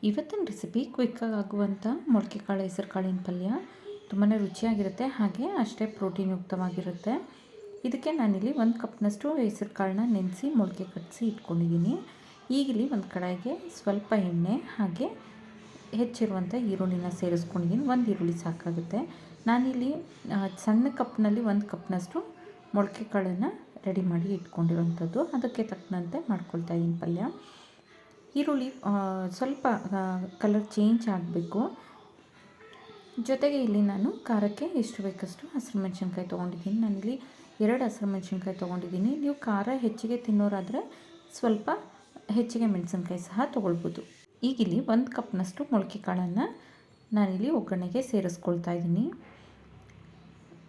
ಇವತ್ತಿನ ರೆಸಿಪಿ ಕ್ವಿಕ್ಕಾಗಿ ಆಗುವಂಥ ಮೊಳಕೆ ಕಾಳು ಹೆಸರು ಕಾಳಿನ ಪಲ್ಯ ತುಂಬಾ ರುಚಿಯಾಗಿರುತ್ತೆ, ಹಾಗೆ ಅಷ್ಟೇ ಪ್ರೋಟೀನ್ ಯುಕ್ತವಾಗಿರುತ್ತೆ. ಇದಕ್ಕೆ ನಾನಿಲ್ಲಿ 1 ಕಪ್ನಷ್ಟು ಹೆಸರು ಕಾಳನ್ನ ನೆನೆಸಿ ಮೊಳಕೆ ಕಟ್ಟಿಸಿ ಇಟ್ಕೊಂಡಿದ್ದೀನಿ. ಈಗಿಲ್ಲಿ ಒಂದು ಕಡಾಯಿಗೆ ಸ್ವಲ್ಪ ಎಣ್ಣೆ ಹಾಗೆ ಹೆಚ್ಚಿರುವಂಥ ಈರುಳ್ಳಿನ ಸೇರಿಸ್ಕೊಂಡಿದ್ದೀನಿ. 1 ಈರುಳ್ಳಿ ಸಾಕಾಗುತ್ತೆ. ನಾನಿಲ್ಲಿ ಸಣ್ಣ ಕಪ್ನಲ್ಲಿ 1 ಕಪ್ನಷ್ಟು ಮೊಳಕೆ ಕಾಳನ್ನು ರೆಡಿ ಮಾಡಿ ಇಟ್ಕೊಂಡಿರೋವಂಥದ್ದು, ಅದಕ್ಕೆ ತಕ್ಕಂತೆ ಮಾಡ್ಕೊಳ್ತಾ ಇದ್ದೀನಿ ಪಲ್ಯ. ಈರುಳ್ಳಿ ಸ್ವಲ್ಪ ಕಲರ್ ಚೇಂಜ್ ಆಗಬೇಕು. ಜೊತೆಗೆ ಇಲ್ಲಿ ನಾನು ಖಾರಕ್ಕೆ ಎಷ್ಟು ಬೇಕಷ್ಟು ಹಸಿರು ಮೆಣಸಿನ್ಕಾಯಿ ತೊಗೊಂಡಿದ್ದೀನಿ. ನಾನಿಲ್ಲಿ 2 ಹಸಿರು ಮೆಣಸಿನ್ಕಾಯಿ ತೊಗೊಂಡಿದ್ದೀನಿ. ನೀವು ಖಾರ ಹೆಚ್ಚಿಗೆ ತಿನ್ನೋರಾದರೆ ಸ್ವಲ್ಪ ಹೆಚ್ಚಿಗೆ ಮೆಣಸಿನ್ಕಾಯಿ ಸಹ ತೊಗೊಳ್ಬೋದು. ಈಗಿಲ್ಲಿ 1 ಕಪ್ನಷ್ಟು ಮೊಳಕೆ ಕಾಳನ್ನು ನಾನಿಲ್ಲಿ ಒಗ್ಗರಣೆಗೆ ಸೇರಿಸ್ಕೊಳ್ತಾ ಇದ್ದೀನಿ.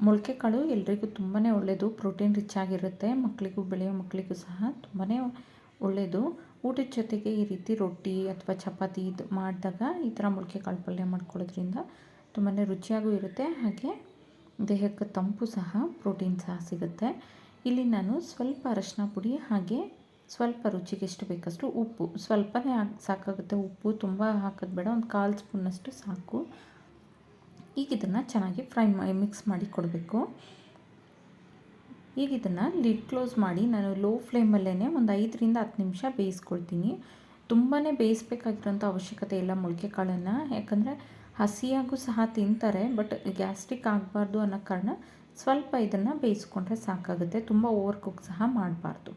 ಮೊಳಕೆ ಕಾಳು ಎಲ್ರಿಗೂ ತುಂಬಾ ಒಳ್ಳೆಯದು, ಪ್ರೋಟೀನ್ ರಿಚ್ ಆಗಿರುತ್ತೆ. ಮಕ್ಕಳಿಗೂ, ಬೆಳೆಯೋ ಮಕ್ಕಳಿಗೂ ಸಹ ತುಂಬಾ ಒಳ್ಳೆಯದು. ಊಟದ ಜೊತೆಗೆ ಈ ರೀತಿ ರೊಟ್ಟಿ ಅಥವಾ ಚಪಾತಿ ಇದು ಮಾಡಿದಾಗ ಈ ಥರ ಮೊಳಕೆ ಕಾಳು ಪಲ್ಯ ಮಾಡ್ಕೊಳ್ಳೋದ್ರಿಂದ ತುಂಬಾ ರುಚಿಯಾಗೂ ಇರುತ್ತೆ, ಹಾಗೆ ದೇಹಕ್ಕೆ ತಂಪು ಸಹ, ಪ್ರೋಟೀನ್ ಸಹ ಸಿಗುತ್ತೆ. ಇಲ್ಲಿ ನಾನು ಸ್ವಲ್ಪ ಅರಶಿನ ಪುಡಿ ಹಾಗೆ ಸ್ವಲ್ಪ ರುಚಿಗೆ ಎಷ್ಟು ಬೇಕಷ್ಟು ಉಪ್ಪು, ಸ್ವಲ್ಪನೇ ಸಾಕಾಗುತ್ತೆ. ಉಪ್ಪು ತುಂಬ ಹಾಕೋದು ಬೇಡ, ಒಂದು 1/4 ಸ್ಪೂನಷ್ಟು ಸಾಕು. ಈಗ ಇದನ್ನು ಚೆನ್ನಾಗಿ ಮಿಕ್ಸ್ ಮಾಡಿ ಕೊಡಬೇಕು. ಈಗ ಇದನ್ನು ಲಿಡ್ ಕ್ಲೋಸ್ ಮಾಡಿ ನಾನು ಲೋ ಫ್ಲೇಮಲ್ಲೇ ಒಂದು 5ರಿಂದ 10 ನಿಮಿಷ ಬೇಯಿಸ್ಕೊಳ್ತೀನಿ. ತುಂಬಾ ಬೇಯಿಸ್ಬೇಕಾಗಿರೋಂಥ ಅವಶ್ಯಕತೆ ಇಲ್ಲ ಮೊಳಕೆ ಕಾಳನ್ನು, ಯಾಕಂದರೆ ಹಸಿಯಾಗೂ ಸಹ ತಿಂತಾರೆ. ಬಟ್ ಗ್ಯಾಸ್ಟ್ರಿಕ್ ಆಗಬಾರ್ದು ಅನ್ನೋ ಕಾರಣ ಸ್ವಲ್ಪ ಇದನ್ನು ಬೇಯಿಸ್ಕೊಂಡ್ರೆ ಸಾಕಾಗುತ್ತೆ. ತುಂಬ ಓವರ್ ಕುಕ್ ಸಹ ಮಾಡಬಾರ್ದು.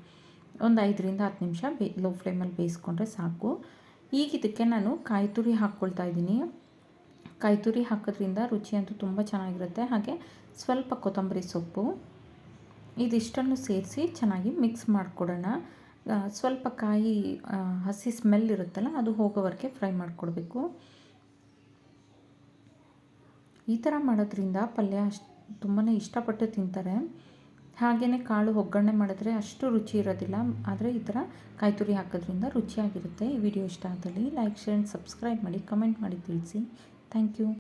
ಒಂದು 5ರಿಂದ 10 ನಿಮಿಷ ಲೋ ಫ್ಲೇಮಲ್ಲಿ ಬೇಯಿಸ್ಕೊಂಡ್ರೆ ಸಾಕು. ಈಗ ಇದಕ್ಕೆ ನಾನು ಕಾಯಿ ತುರಿ ಹಾಕ್ಕೊಳ್ತಾ ಇದ್ದೀನಿ. ಕಾಯಿ ತುರಿ ಹಾಕೋದ್ರಿಂದ ರುಚಿ ಅಂತೂ ತುಂಬ ಚೆನ್ನಾಗಿರುತ್ತೆ. ಹಾಗೆ ಸ್ವಲ್ಪ ಕೊತ್ತಂಬರಿ ಸೊಪ್ಪು, ಇದಿಷ್ಟನ್ನು ಸೇರಿಸಿ ಚೆನ್ನಾಗಿ ಮಿಕ್ಸ್ ಮಾಡಿಕೊಡೋಣ. ಸ್ವಲ್ಪ ಕಾಯಿ ಹಸಿ ಸ್ಮೆಲ್ ಇರುತ್ತಲ್ಲ, ಅದು ಹೋಗೋವರೆಗೆ ಫ್ರೈ ಮಾಡಿಕೊಡ್ಬೇಕು. ಈ ಥರ ಮಾಡೋದ್ರಿಂದ ಪಲ್ಯ ತುಂಬಾ ಇಷ್ಟಪಟ್ಟು ತಿಂತಾರೆ. ಹಾಗೆಯೇ ಕಾಳು ಒಗ್ಗರಣೆ ಮಾಡಿದ್ರೆ ಅಷ್ಟು ರುಚಿ ಇರೋದಿಲ್ಲ, ಆದರೆ ಈ ಥರ ಕಾಯಿ ತುರಿ ಹಾಕೋದ್ರಿಂದ ರುಚಿಯಾಗಿರುತ್ತೆ. ಈ ವಿಡಿಯೋ ಇಷ್ಟ ಆದಲ್ಲಿ ಲೈಕ್, ಶೇರ್, ಸಬ್ಸ್ಕ್ರೈಬ್ ಮಾಡಿ, ಕಮೆಂಟ್ ಮಾಡಿ ತಿಳಿಸಿ. Thank you.